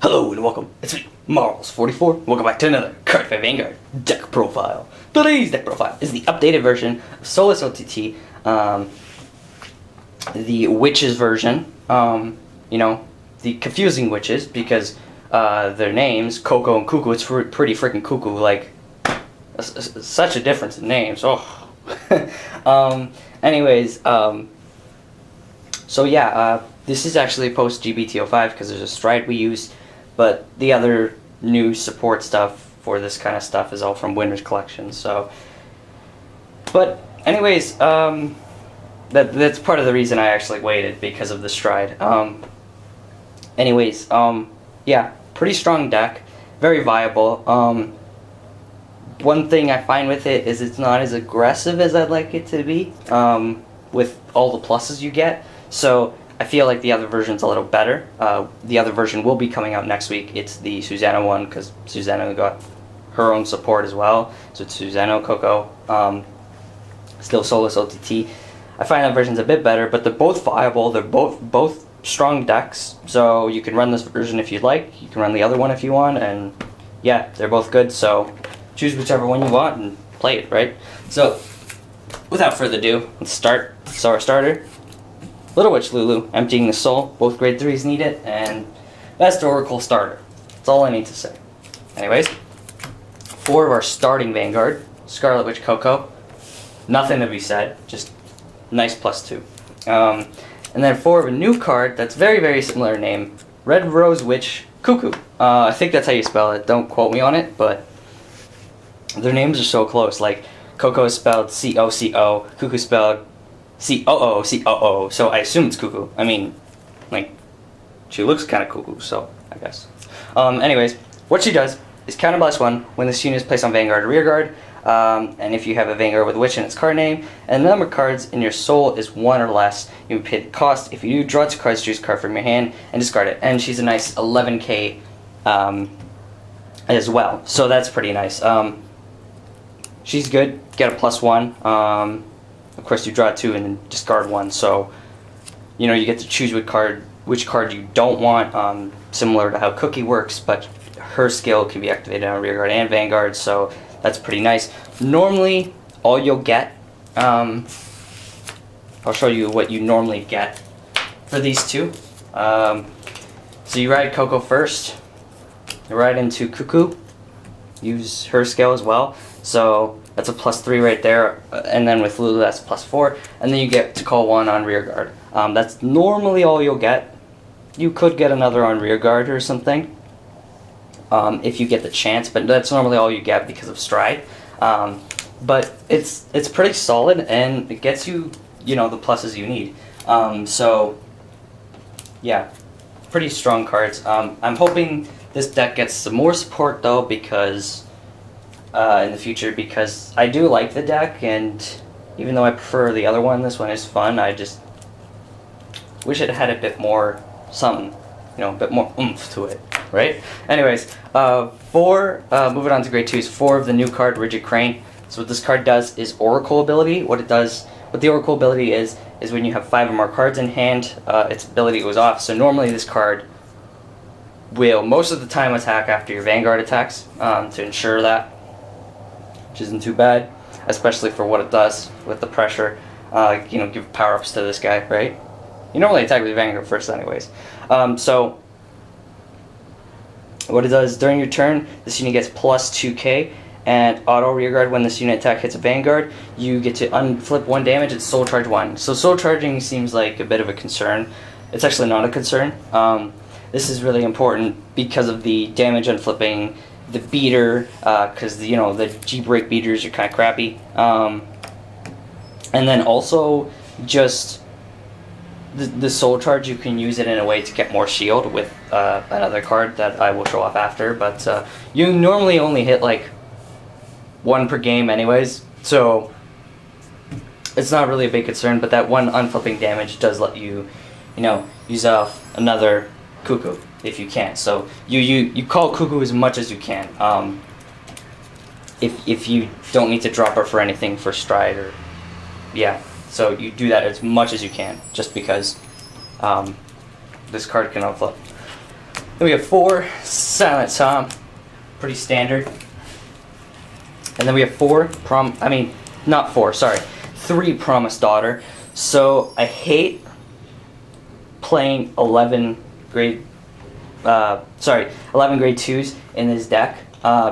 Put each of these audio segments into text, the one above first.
Hello and welcome, it's me, Marls44. Welcome back to another Cardfight Vanguard deck profile. Today's deck profile is the updated version of Soulless OTT, the Witches version, the confusing Witches, because their names, CoCo and CooCoo, it's pretty freaking cuckoo, like, such a difference in names, oh. This is actually post GBT05 because there's a stride we use, but the other new support stuff for this kind of stuff is all from Winter's Collection. So, but anyways, that's part of the reason I actually waited, because of the stride. Yeah, pretty strong deck, very viable. One thing I find with it is it's not as aggressive as I'd like it to be, with all the pluses you get. So I feel like the other version's a little better. The other version will be coming out next week. It's the Susanoo one, because Susanoo got her own support as well. So it's Susanoo, CoCo, still Soulless OTT. I find that version's a bit better, but they're both viable. They're both strong decks. So you can run this version if you'd like. You can run the other one if you want, and yeah, they're both good. So choose whichever one you want and play it, right? So without further ado, let's start. So our starter, Little Witch LuLu, Emptying the Soul. Both grade 3s need it, and that's the Oracle starter. That's all I need to say. Anyways, 4 of our starting Vanguard, Scarlet Witch CoCo. Nothing to be said, just nice +2. And then 4 of a new card that's very, very similar name, Red Rose Witch CooCoo. I think that's how you spell it, don't quote me on it, but their names are so close. Like, CoCo is spelled C-O-C-O, CooCoo spelled C-O-O, C-O-O, so I assume it's CooCoo. I mean, like, she looks kind of cuckoo, so I guess. Anyways, what she does is counterblast 1 when this unit is placed on Vanguard or Rearguard, and if you have a Vanguard with Witch in its card name, and the number of cards in your soul is 1 or less, you pay the cost. If you do, draw 2 cards, choose a card from your hand, and discard it. And she's a nice 11k as well, so that's pretty nice. She's good, get a +1. Of course, you draw 2 and then discard 1, so you get to choose which card you don't want, similar to how Cookie works, but her skill can be activated on Rearguard and Vanguard, so that's pretty nice. Normally, all you'll get, I'll show you what you normally get for these two. So you ride CoCo first, you ride into CooCoo, use her skill as well, so that's a +3 right there, and then with LuLu that's +4, and then you get to call 1 on Rearguard. That's normally all you'll get. You could get another on Rearguard or something, if you get the chance, but that's normally all you get because of stride. But it's pretty solid, and it gets you, the pluses you need. So yeah, pretty strong cards. I'm hoping this deck gets some more support though, because in the future, because I do like the deck, and even though I prefer the other one, this one is fun. I just wish it had a bit more something, a bit more oomph to it, right? Anyways, moving on to grade 2 is 4 of the new card, Rigid Crane. So what this card does is Oracle ability. What the Oracle ability is when you have 5 or more cards in hand, its ability goes off. So normally this card will most of the time attack after your Vanguard attacks, to ensure that, which isn't too bad, especially for what it does with the pressure. Give power-ups to this guy, right? You normally attack with Vanguard first anyways. So what it does, during your turn, this unit gets +2k, and auto Rearguard when this unit attack hits a Vanguard, you get to unflip 1 damage, it's Soul Charge 1. So Soul Charging seems like a bit of a concern. It's actually not a concern. This is really important because of the damage unflipping, the beater, because the G-break beaters are kind of crappy, and then also just the soul charge, you can use it in a way to get more shield with another card that I will show off after, but you normally only hit like 1 per game anyways, so it's not really a big concern, but that 1 unflipping damage does let you, use off another CooCoo if you can. So you call CooCoo as much as you can, if you don't need to drop her for anything for stride, or yeah, so you do that as much as you can, just because this card can unflip. Then we have 4 Silent Tom, pretty standard. And then we have 3 Promised Daughter. So I hate playing 11 grade 2s in this deck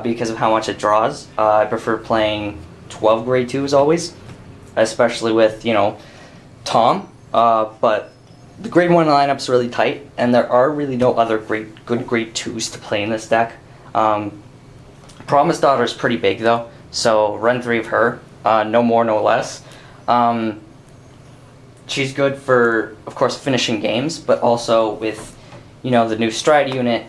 because of how much it draws. I prefer playing 12 grade 2s always, especially with, you know, Tom. But the grade 1 lineup's really tight, and there are really no other good grade 2s to play in this deck. Promised Daughter is pretty big though, so run 3 of her, no more, no less. She's good for, of course, finishing games, but also with, you know, the new stride unit,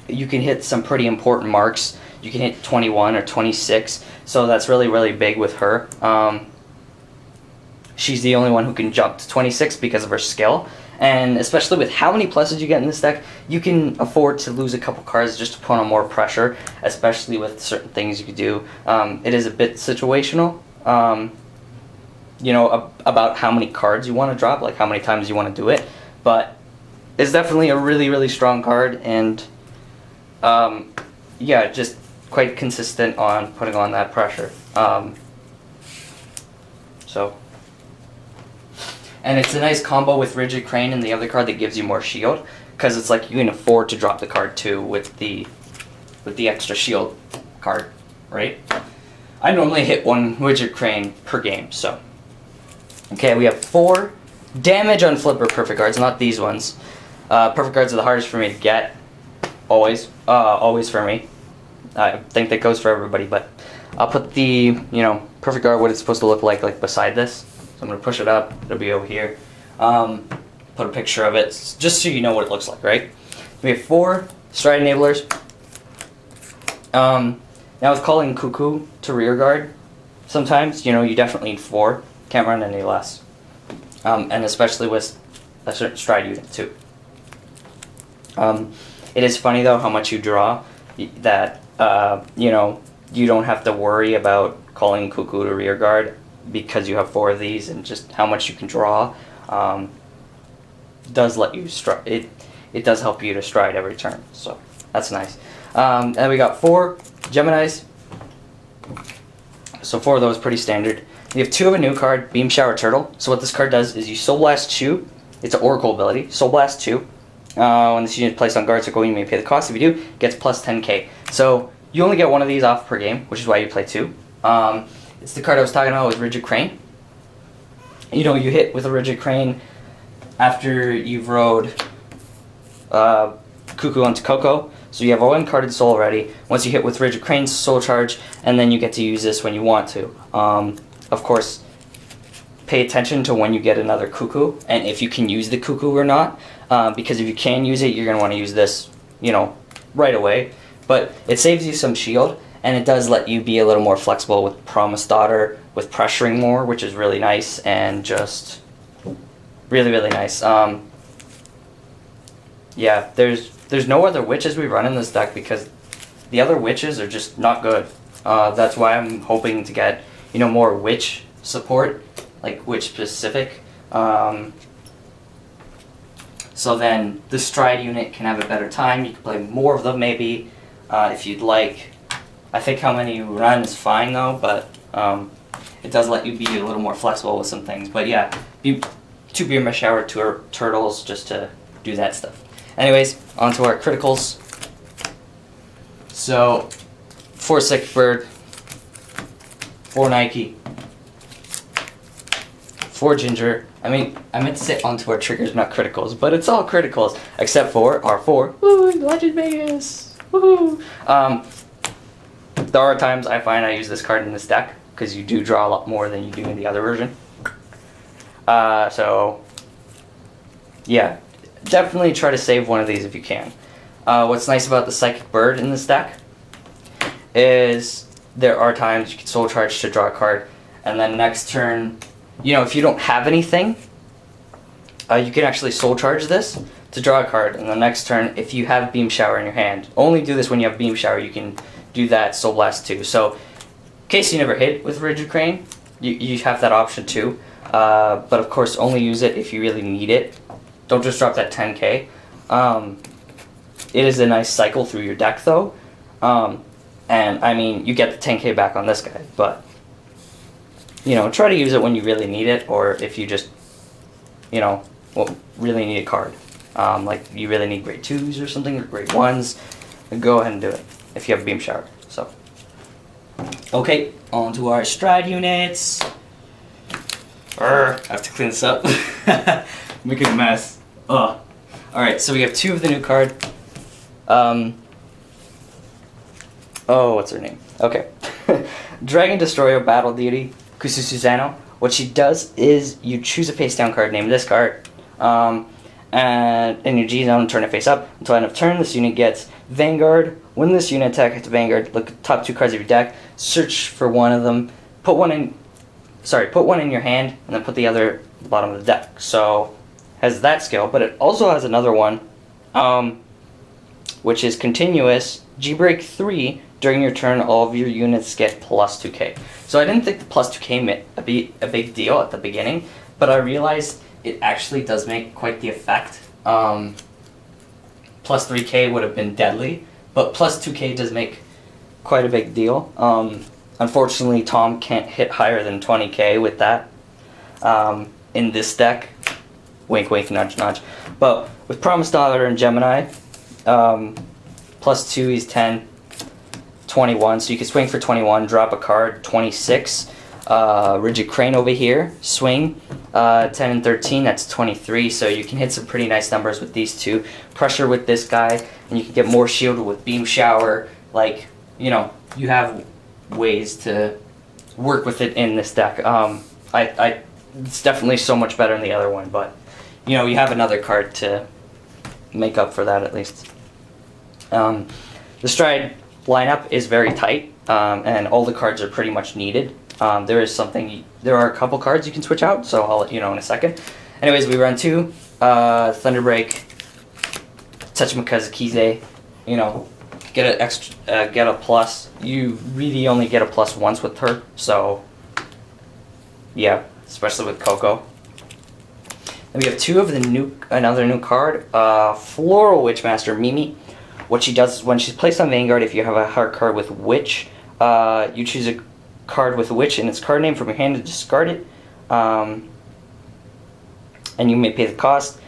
you can hit some pretty important marks. You can hit 21 or 26, so that's really, really big with her. She's the only one who can jump to 26 because of her skill, and especially with how many pluses you get in this deck, you can afford to lose a couple cards just to put on more pressure, especially with certain things you could do. It is a bit situational, you know, about how many cards you want to drop, like how many times you want to do it, but it's definitely a really, really strong card, and yeah, just quite consistent on putting on that pressure. And it's a nice combo with Rigid Crane and the other card that gives you more shield, because it's like you can afford to drop the card too with the extra shield card, right? I normally hit 1 Rigid Crane per game, so. Okay, we have 4 damage on flipper perfect cards, not these ones. Perfect cards are the hardest for me to get, always for me. I think that goes for everybody, but I'll put the, you know, perfect card, what it's supposed to look like beside this. So I'm going to push it up, it'll be over here. Put a picture of it, just so you know what it looks like, right? We have 4 stride enablers. Now with calling CooCoo to rear guard, sometimes, you know, you definitely need 4. Can't run any less. And especially with a certain stride unit too. It is funny though how much you draw, that, you know, you don't have to worry about calling CooCoo to rear guard, because you have 4 of these, and just how much you can draw does let you stride. It does help you to stride every turn, so that's nice. And we got 4 Geminis, so 4 of those pretty standard. You have 2 of a new card, Beamshower Turtle. So what this card does is you Soul Blast 2. It's an Oracle ability. Soul Blast 2. When this unit is placed on guard circle, you may pay the cost. If you do, it gets plus 10k. So you only get 1 of these off per game, which is why you play 2. It's the card I was talking about with Rigid Crane. You know, you hit with a Rigid Crane after you've rode CooCoo onto CoCo. So you have a 1-carded soul already. Once you hit with Rigid Crane's soul charge, and then you get to use this when you want to. Of course, pay attention to when you get another CooCoo, and if you can use the CooCoo or not. Because if you can use it, you're going to want to use this, you know, right away. But it saves you some shield, and it does let you be a little more flexible with Promised Daughter, with pressuring more, which is really nice, and just really, really nice. Yeah, there's no other witches we run in this deck, because the other witches are just not good. That's why I'm hoping to get, you know, more witch support, like witch specific. So then the stride unit can have a better time. You can play more of them maybe, if you'd like. I think how many you run is fine though, but it does let you be a little more flexible with some things. But yeah, 2 Beamshower Turtles just to do that stuff. Anyways, on to our criticals. So, 4 Sick Bird, 4 Nike, 4 Ginger. I mean, I meant to say onto our triggers, not criticals, but it's all criticals, except for our 4. Woo, Lozenge Magus! Woohoo! There are times I find I use this card in this deck, because you do draw a lot more than you do in the other version. So, yeah, definitely try to save 1 of these if you can. What's nice about the Psychic Bird in this deck is there are times you can Soul Charge to draw a card, and then next turn, you know, if you don't have anything, you can actually Soul Charge this to draw a card, and the next turn, if you have Beamshower in your hand, only do this when you have Beamshower, you can do that Soul Blast too. So, in case you never hit with Rigid Crane, you have that option too. But of course, only use it if you really need it. Don't just drop that 10k. It is a nice cycle through your deck, though. And, I mean, you get the 10k back on this guy, but, you know, try to use it when you really need it, or if you just, you know, well, really need a card. Like, you really need grade 2s or something, or grade 1s, go ahead and do it, if you have a Beamshower, so. Okay, on to our stride units. I have to clean this up. Make a mess. Ugh. Alright, so we have 2 of the new card. Oh, what's her name? Okay. Dragon Destroyer Battle Deity, Kamususanoo. What she does is you choose a face down card named this card. And in your G zone, turn it face up. Until end of turn, this unit gets Vanguard. When this unit attacks Vanguard, look at the top 2 cards of your deck, search for one of them, put one in your hand, and then put the other at the bottom of the deck. So, has that skill, but it also has another one, which is continuous. G-Break 3, during your turn, all of your units get plus 2k. So I didn't think the plus 2k meant a big deal at the beginning, but I realized it actually does make quite the effect. Plus 3k would have been deadly, but plus 2k does make quite a big deal. Unfortunately, Tom can't hit higher than 20k with that in this deck. Wink, wink, nudge, nudge. But with Promised Daughter and Gemini, plus 2 is 10, 21. So you can swing for 21, drop a card, 26. Rigid Crane over here, swing, 10 and 13, that's 23. So you can hit some pretty nice numbers with these 2. Pressure with this guy, and you can get more shielded with Beamshower. Like, you know, you have ways to work with it in this deck. It's definitely so much better than the other one, but you know, you have another card to make up for that at least. The Stride lineup is very tight, and all the cards are pretty much needed. There are a couple cards you can switch out, so I'll let you know in a second. Anyways, we run 2, Thunderbreak, Takemikazuchi, you know, get a plus. You really only get a plus once with her, so yeah, especially with CoCo. And we have 2 of another new card, Floral Witchmaster Mimi. What she does is when she's placed on Vanguard, if you have a hard card with Witch, you choose a card with Witch and its card name from your hand to discard it, and you may pay the cost.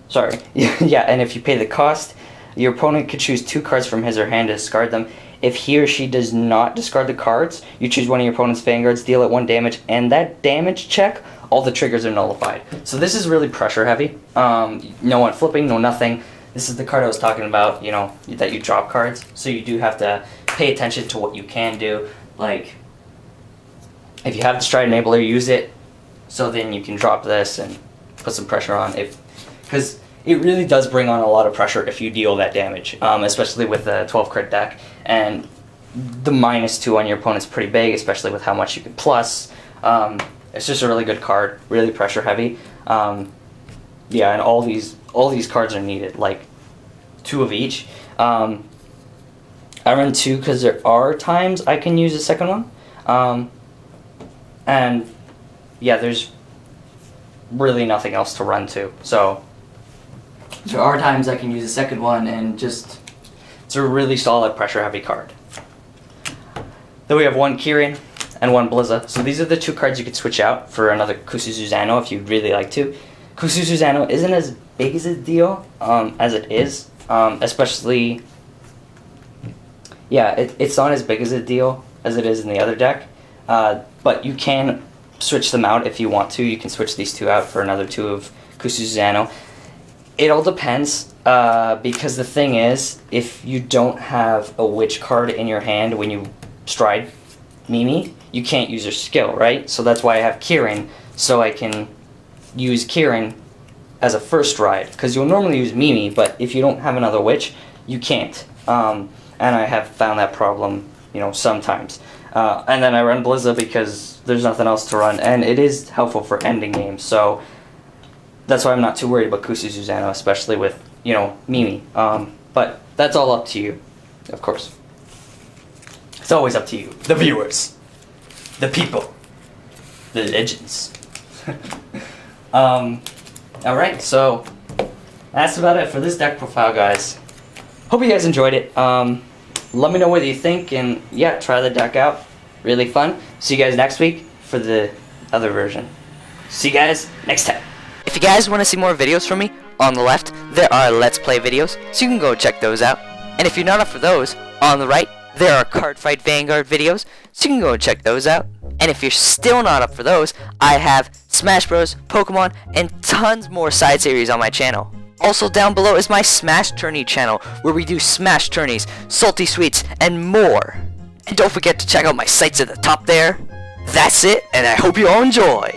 Sorry, yeah, and if you pay the cost, your opponent could choose 2 cards from his or hand to discard them. If he or she does not discard the cards, you choose one of your opponent's Vanguards, deal it 1 damage, and that damage check, all the triggers are nullified. So this is really pressure heavy. No one flipping, no nothing. This is the card I was talking about, you know, that you drop cards. So you do have to pay attention to what you can do. Like, if you have the Stride Enabler, use it, so then you can drop this and put some pressure on. Because it really does bring on a lot of pressure if you deal that damage, especially with a 12 crit deck. And the -2 on your opponent's pretty big, especially with how much you can plus. It's just a really good card, really pressure heavy. Yeah, and all these cards are needed, like 2 of each. I run 2 because there are times I can use a second one. And yeah, there's really nothing else to run to. So there are times I can use a second one, and just it's a really solid pressure heavy card. Then we have 1 Kirin and 1 Blizza. So these are the 2 cards you could switch out for another Kamususanoo if you'd really like to. Kamususanoo isn't as big as a deal as it is, especially, yeah, it's not as big as a deal as it is in the other deck, but you can switch them out if you want to. You can switch these 2 out for another 2 of Kamususanoo. It all depends, because the thing is, if you don't have a Witch card in your hand when you Stride Mimi, you can't use her skill, right? So that's why I have Kirin, so I can use Kirin as a first ride, because you'll normally use Mimi, but if you don't have another Witch, you can't. And I have found that problem, you know, sometimes. And then I run Blizza because there's nothing else to run, and it is helpful for ending games, so that's why I'm not too worried about Kamususanoo, especially with, you know, Mimi. But that's all up to you, of course. It's always up to you, the viewers, the people, the legends. Alright, so that's about it for this deck profile, guys. Hope you guys enjoyed it. Let me know what you think, and yeah, try the deck out. Really fun. See you guys next week for the other version. See you guys next time. If you guys want to see more videos from me, on the left, there are Let's Play videos, so you can go check those out. And if you're not up for those, on the right, there are Cardfight Vanguard videos, so you can go check those out. And if you're still not up for those, I have Smash Bros, Pokemon, and tons more side series on my channel. Also down below is my Smash Tourney channel, where we do Smash Tourneys, Salty Sweets, and more. And don't forget to check out my sites at the top there. That's it, and I hope you all enjoy.